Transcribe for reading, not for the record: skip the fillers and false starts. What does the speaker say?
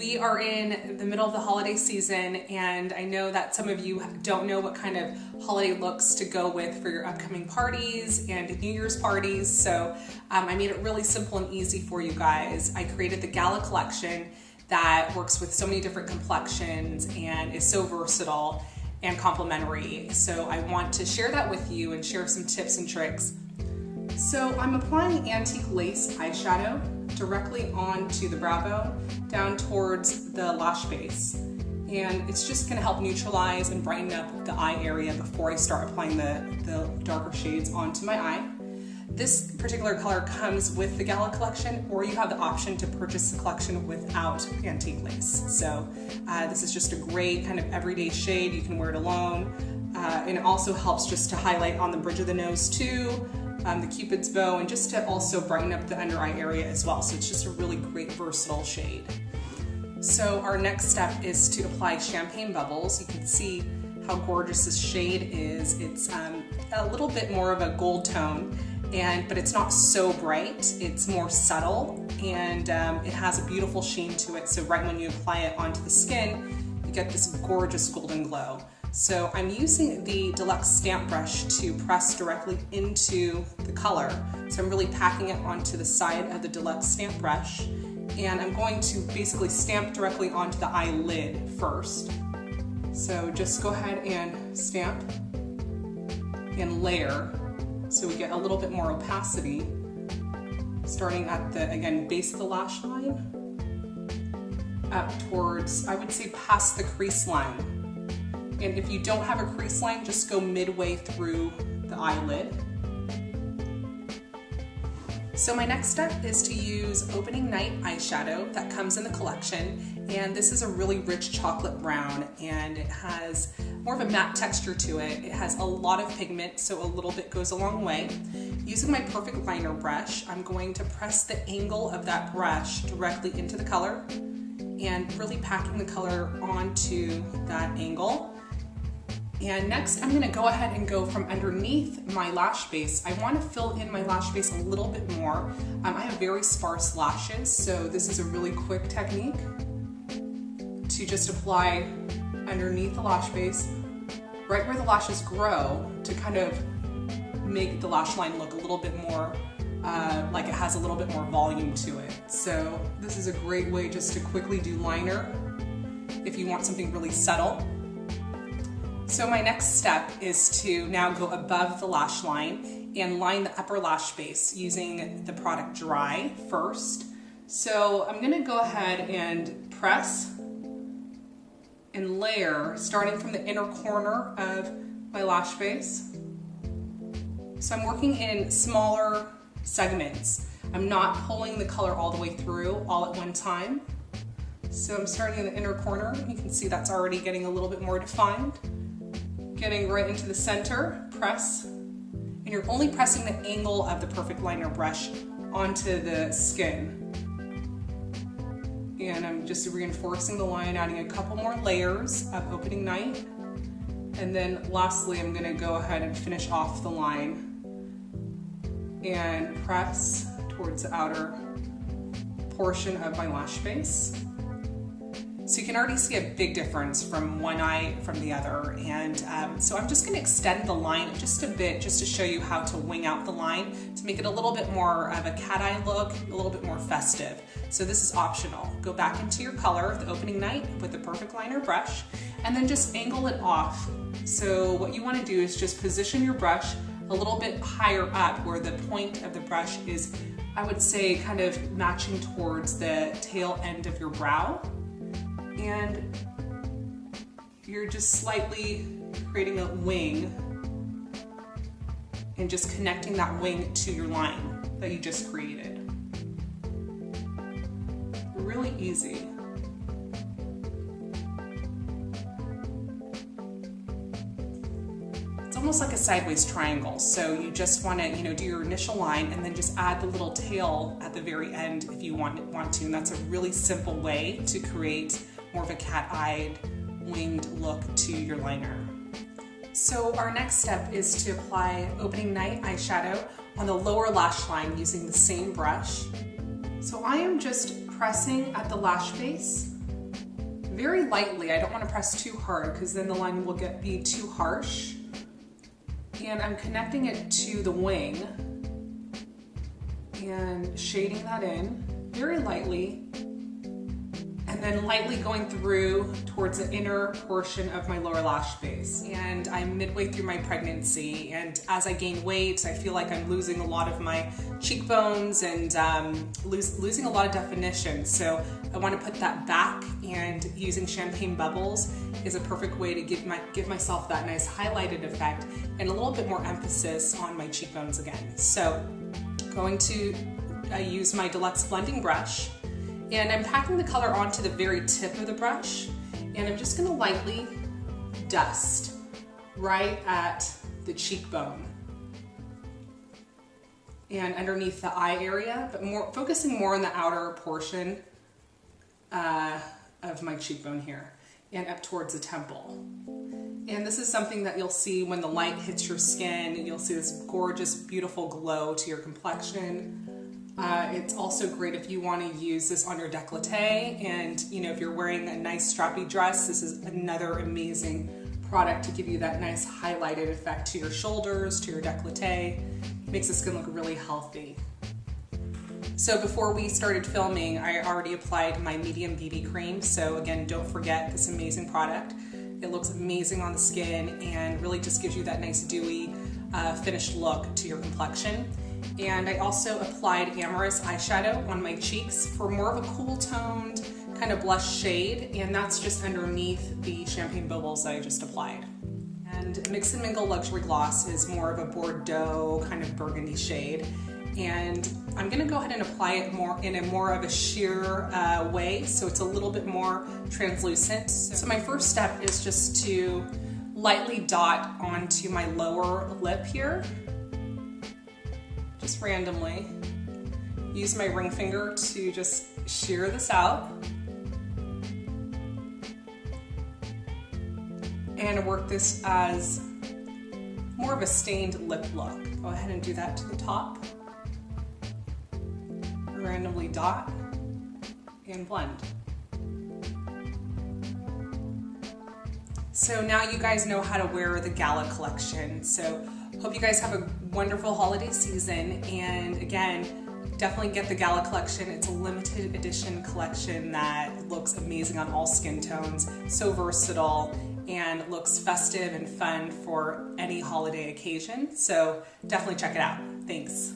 We are in the middle of the holiday season, and I know that some of you don't know what kind of holiday looks to go with for your upcoming parties and New Year's parties. So I made it really simple and easy for you guys. I created the Gala Collection that works with so many different complexions and is so versatile and complimentary. So I want to share that with you and share some tips and tricks. So I'm applying antique lace eyeshadow directly onto the brow bone down towards the lash base. And it's just gonna help neutralize and brighten up the eye area before I start applying the darker shades onto my eye. This particular color comes with the Gala Collection, or you have the option to purchase the collection without antique lace. So this is just a great kind of everyday shade. You can wear it alone. And it also helps just to highlight on the bridge of the nose too, the Cupid's bow, and just to also brighten up the under eye area as well. So it's just a really great versatile shade. So our next step is to apply champagne bubbles. You can see how gorgeous this shade is. It's a little bit more of a gold tone, but it's not so bright. It's more subtle, and it has a beautiful sheen to it. So right when you apply it onto the skin, you get this gorgeous golden glow. So I'm using the Deluxe stamp brush to press directly into the color. So I'm really packing it onto the side of the Deluxe stamp brush, and I'm going to basically stamp directly onto the eyelid first. So just go ahead and stamp and layer so we get a little bit more opacity, starting at the, again, base of the lash line up towards, I would say, past the crease line. And if you don't have a crease line, just go midway through the eyelid. So my next step is to use Opening Night eyeshadow that comes in the collection. And this is a really rich chocolate brown, and it has more of a matte texture to it. It has a lot of pigment, so a little bit goes a long way. Using my Perfect Liner brush, I'm going to press the angle of that brush directly into the color and really packing the color onto that angle. And next, I'm gonna go ahead and go from underneath my lash base. I wanna fill in my lash base a little bit more. I have very sparse lashes, so this is a really quick technique to just apply underneath the lash base, right where the lashes grow, to kind of make the lash line look a little bit more like it has a little bit more volume to it. So this is a great way just to quickly do liner if you want something really subtle. So my next step is to now go above the lash line and line the upper lash base using the product Dry first. So I'm gonna go ahead and press and layer, starting from the inner corner of my lash base. So I'm working in smaller segments. I'm not pulling the color all the way through all at one time. So I'm starting in the inner corner. You can see that's already getting a little bit more defined. Getting right into the center, press, and you're only pressing the angle of the Perfect Liner brush onto the skin. And I'm just reinforcing the line, adding a couple more layers of Opening Night. And then lastly, I'm gonna go ahead and finish off the line and press towards the outer portion of my lash base. So you can already see a big difference from one eye from the other. And so I'm just gonna extend the line just a bit, just to show you how to wing out the line to make it a little bit more of a cat eye look, a little bit more festive. So this is optional. Go back into your color, the Opening Night, with the Perfect Liner brush, and then just angle it off. So what you wanna do is just position your brush a little bit higher up where the point of the brush is, I would say, kind of matching towards the tail end of your brow. And you're just slightly creating a wing and just connecting that wing to your line that you just created. Really easy. It's almost like a sideways triangle. So you just want to, do your initial line and then just add the little tail at the very end if you want to. And that's a really simple way to create more of a cat-eyed winged look to your liner. So our next step is to apply Opening Night eyeshadow on the lower lash line using the same brush. So I am just pressing at the lash base very lightly. I don't want to press too hard because then the line will be too harsh. And I'm connecting it to the wing and shading that in very lightly, and then lightly going through towards the inner portion of my lower lash base. And I'm midway through my pregnancy, and as I gain weight, I feel like I'm losing a lot of my cheekbones and losing a lot of definition. So I want to put that back, and using champagne bubbles is a perfect way to give myself that nice highlighted effect and a little bit more emphasis on my cheekbones again. So I use my Deluxe blending brush, and I'm packing the color onto the very tip of the brush, and I'm just gonna lightly dust right at the cheekbone and underneath the eye area, but focusing more on the outer portion of my cheekbone here and up towards the temple. And this is something that you'll see when the light hits your skin. You'll see this gorgeous, beautiful glow to your complexion. It's also great if you want to use this on your décolleté, and if you're wearing a nice strappy dress, this is another amazing product to give you that nice highlighted effect to your shoulders, to your décolleté. Makes the skin look really healthy. So before we started filming, I already applied my medium BB cream. So again, don't forget this amazing product. It looks amazing on the skin and really just gives you that nice dewy finished look to your complexion. And I also applied Amorous eyeshadow on my cheeks for more of a cool toned kind of blush shade, and that's just underneath the champagne bubbles that I just applied. And Mix and Mingle Luxury Gloss is more of a Bordeaux kind of burgundy shade, and I'm going to go ahead and apply it in a more of a sheer way, so it's a little bit more translucent. So my first step is just to lightly dot onto my lower lip here, just randomly. Use my ring finger to just shear this out and work this as more of a stained lip look. Go ahead and do that to the top. Randomly dot and blend. So now you guys know how to wear the Gala Collection. So hope you guys have a wonderful holiday season, and again, definitely get the Gala Collection. It's a limited edition collection that looks amazing on all skin tones, so versatile, and looks festive and fun for any holiday occasion. So definitely check it out. Thanks.